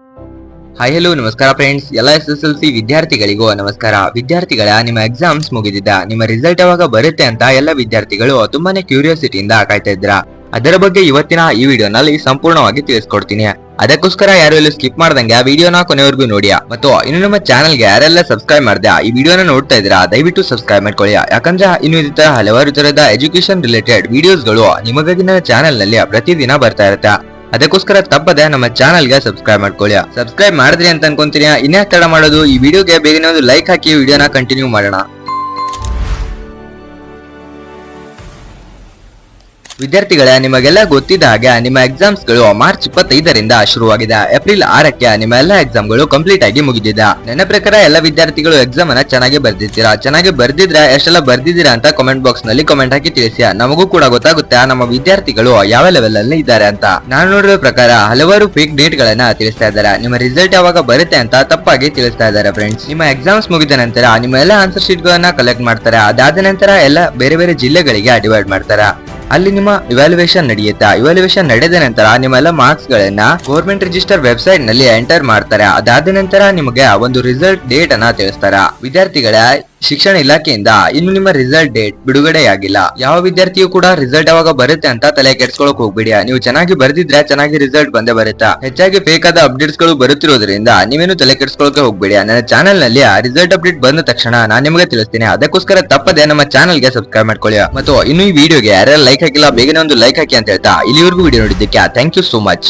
Hi hello ನಮಸ್ಕಾರ friends, ಎಲ್ಲ SSLC ವಿದ್ಯಾರ್ಥಿಗಳಿಗೂ ನಮಸ್ಕಾರ. ವಿದ್ಯಾರ್ಥಿಗಳ ನಿಮ್ಮ ಎಕ್ಸಾಮ್ಸ್ ಮುಗಿದಿದ್ದ, ನಿಮ್ಮ ರಿಸಲ್ಟ್ ಯಾವಾಗ ಬರುತ್ತೆ ಅಂತ ಎಲ್ಲ ವಿದ್ಯಾರ್ಥಿಗಳು ತುಂಬಾನೇ ಕ್ಯೂರಿಯಾಸಿಟಿಯಿಂದ ಕಾಯ್ತಾ ಇದ್ರ. ಅದರ ಬಗ್ಗೆ ಇವತ್ತಿನ ಈ ವಿಡಿಯೋನಲ್ಲಿ ಸಂಪೂರ್ಣವಾಗಿ ತಿಳಿಸ್ಕೊಡ್ತೀನಿ. ಅದಕ್ಕೋಸ್ಕರ ಯಾರು ಎಲ್ಲೂ ಸ್ಕಿಪ್ ಮಾಡ್ದಂಗೆ ಆ ವಿಡಿಯೋನ ಕೊನೆವರೆಗೂ ನೋಡಿ. ಮತ್ತು ಇನ್ನು ನಮ್ಮ ಚಾನಲ್ಗೆ ಯಾರೆಲ್ಲ ಸಬ್ಸ್ಕ್ರೈಬ್ ಮಾಡದೆ ಈ ವಿಡಿಯೋನ ನೋಡ್ತಾ ಇದ್ದೀರಾ, ದಯವಿಟ್ಟು ಸಬ್ಸ್ಕ್ರೈಬ್ ಮಾಡ್ಕೊಳ್ಳಿ. ಯಾಕಂದ್ರೆ ಇನ್ನು ಇತರ ಹಲವಾರು ತರದ ಎಜುಕೇಶನ್ ರಿಲೇಟೆಡ್ ವಿಡಿಯೋಸ್ಗಳು ನಿಮಗಾಗಿ ನನ್ನ ಚಾನಲ್ ನಲ್ಲಿ ಪ್ರತಿದಿನ ಬರ್ತಾ ಇರುತ್ತೆ. ಅದಕ್ಕೋಸ್ಕರ ತಪ್ಪದೆ ನಮ್ಮ ಚಾನಲ್ಗೆ ಸಬ್ಸ್ಕ್ರೈಬ್ ಮಾಡ್ಕೊಳ್ಳಿ. ಸಬ್ಸ್ಕ್ರೈಬ್ ಮಾಡಿದ್ರಿ ಅಂತ ಅನ್ಕೊಂತೀನಿ. ಇನ್ಯಾಕ್ ತಡ ಮಾಡೋದು, ಈ ವಿಡಿಯೋಗೆ ಬೇಗನೆ ಒಂದು ಲೈಕ್ ಹಾಕಿ ವಿಡಿಯೋನ ಕಂಟಿನ್ಯೂ ಮಾಡೋಣ. ವಿದ್ಯಾರ್ಥಿಗಳೇ, ನಿಮಗೆಲ್ಲ ಗೊತ್ತಿದ್ದ ಹಾಗೆ ನಿಮ್ಮ ಎಕ್ಸಾಮ್ಸ್ ಗಳು ಮಾರ್ಚ್ 25ರಿಂದ ಶುರುವಾಗಿದೆ. ಏಪ್ರಿಲ್ 6ಕ್ಕೆ ನಿಮ್ಮ ಎಲ್ಲ ಎಕ್ಸಾಮ್ಗಳು ಕಂಪ್ಲೀಟ್ ಆಗಿ ಮುಗಿದಿದೆ. ನನ್ನ ಪ್ರಕಾರ ಎಲ್ಲ ವಿದ್ಯಾರ್ಥಿಗಳು ಎಕ್ಸಾಮ್ ಅನ್ನ ಚೆನ್ನಾಗಿ ಬರ್ದಿರ್ತೀರಾ. ಚೆನ್ನಾಗಿ ಬರ್ದಿದ್ರೆ ಎಷ್ಟೆಲ್ಲ ಬರ್ದಿದ್ದೀರಾ ಅಂತ ಕಮೆಂಟ್ ಬಾಕ್ಸ್ ನಲ್ಲಿ ಕಮೆಂಟ್ ಹಾಕಿ ತಿಳಿಸಿ. ನಮಗೂ ಕೂಡ ಗೊತ್ತಾಗುತ್ತೆ ನಮ್ಮ ವಿದ್ಯಾರ್ಥಿಗಳು ಯಾವ ಲೆವೆಲ್ ಅಲ್ಲಿ ಇದ್ದಾರೆ ಅಂತ. ನಾನು ನೋಡಿರೋ ಪ್ರಕಾರ ಹಲವಾರು ಫೇಕ್ ಡೇಟ್ ಗಳನ್ನ ತಿಳಿಸ್ತಾ ಇದ್ದಾರೆ. ನಿಮ್ಮ ರಿಸಲ್ಟ್ ಯಾವಾಗ ಬರುತ್ತೆ ಅಂತ ತಪ್ಪಾಗಿ ತಿಳಿಸ್ತಾ ಇದ್ದಾರೆ ಫ್ರೆಂಡ್ಸ್. ನಿಮ್ಮ ಎಕ್ಸಾಮ್ಸ್ ಮುಗಿದ ನಂತರ ನಿಮ್ಮ ಎಲ್ಲ ಆನ್ಸರ್ ಶೀಟ್ ಗಳನ್ನ ಕಲೆಕ್ಟ್ ಮಾಡ್ತಾರೆ. ಅದಾದ ನಂತರ ಎಲ್ಲ ಬೇರೆ ಬೇರೆ ಜಿಲ್ಲೆಗಳಿಗೆ ಡಿವೈಡ್ ಮಾಡ್ತಾರೆ. ಅಲ್ಲಿ ನಿಮ್ಮ ಇವ್ಯಾಲ್ಯೂಯೇಷನ್ ನಡೆಯುತ್ತೆ. ಇವ್ಯಾಲ್ಯೂಯೇಷನ್ ನಡೆದ ನಂತರ ನಿಮ್ಮೆಲ್ಲ ಮಾರ್ಕ್ಸ್ ಗಳನ್ನ ಗೌರ್ಮೆಂಟ್ ರಿಜಿಸ್ಟರ್ ವೆಬ್ಸೈಟ್ ನಲ್ಲಿ ಎಂಟರ್ ಮಾಡ್ತಾರೆ. ಅದಾದ ನಂತರ ನಿಮಗೆ ಒಂದು ರಿಸಲ್ಟ್ ಡೇಟ್ ಅನ್ನ ತಿಳಿಸ್ತಾರೆ. ವಿದ್ಯಾರ್ಥಿಗಳ ಶಿಕ್ಷಣ ಇಲಾಖೆಯಿಂದ ಇನ್ನು ನಿಮ್ಮ ರಿಸಲ್ಟ್ ಡೇಟ್ ಬಿಡುಗಡೆಯಾಗಿಲ್ಲ. ಯಾವ ವಿದ್ಯಾರ್ಥಿಯು ಕೂಡ ರಿಸಲ್ಟ್ ಯಾವಾಗ ಬರುತ್ತೆ ಅಂತ ತಲೆ ಕೆಡ್ಸ್ಕೊಳಕ್ ಹೋಗ್ಬೇಡಿ. ನೀವು ಚೆನ್ನಾಗಿ ಬರ್ದಿದ್ರೆ ಚೆನ್ನಾಗಿ ರಿಸಲ್ಟ್ ಬಂದೇ ಬರುತ್ತೆ. ಹೆಚ್ಚಾಗಿ ಫೇಕ್ ಆದ ಅಪ್ಡೇಟ್ಸ್ ಗಳು ಬರುತ್ತಿರೋದ್ರಿಂದ ನೀವೇನು ತಲೆ ಕೆಡ್ಸ್ಕೊಳಕ್ಕೆ ಹೋಗ್ಬೇಡಿ. ನನ್ನ ಚಾನಲ್ ನಲ್ಲಿ ರಿಸಲ್ಟ್ ಅಪ್ಡೇಟ್ ಬಂದ ತಕ್ಷಣ ನಾನು ನಿಮಗೆ ತಿಳಿಸ್ತೀನಿ. ಅದಕ್ಕೋಸ್ಕರ ತಪ್ಪದೆ ನಮ್ಮ ಚಾನಲ್ ಗೆ ಸಬ್ಸ್ಕ್ರೈಬ್ ಮಾಡ್ಕೊಳ್ಳಿ. ಮತ್ತು ಇನ್ನು ಈ ವಿಡಿಯೋಗೆ ಯಾರೆಲ್ಲ ಲೈಕ್ ಹಾಕಿಲ್ಲ ಬೇಗನೆ ಒಂದು ಲೈಕ್ ಹಾಕಿ ಅಂತ ಹೇಳ್ತಾ ಇಲ್ಲಿವರೆಗೂ ವಿಡಿಯೋ ನೋಡಿದ್ದಕ್ಕೆ ಥ್ಯಾಂಕ್ ಯು ಸೋ ಮಚ್.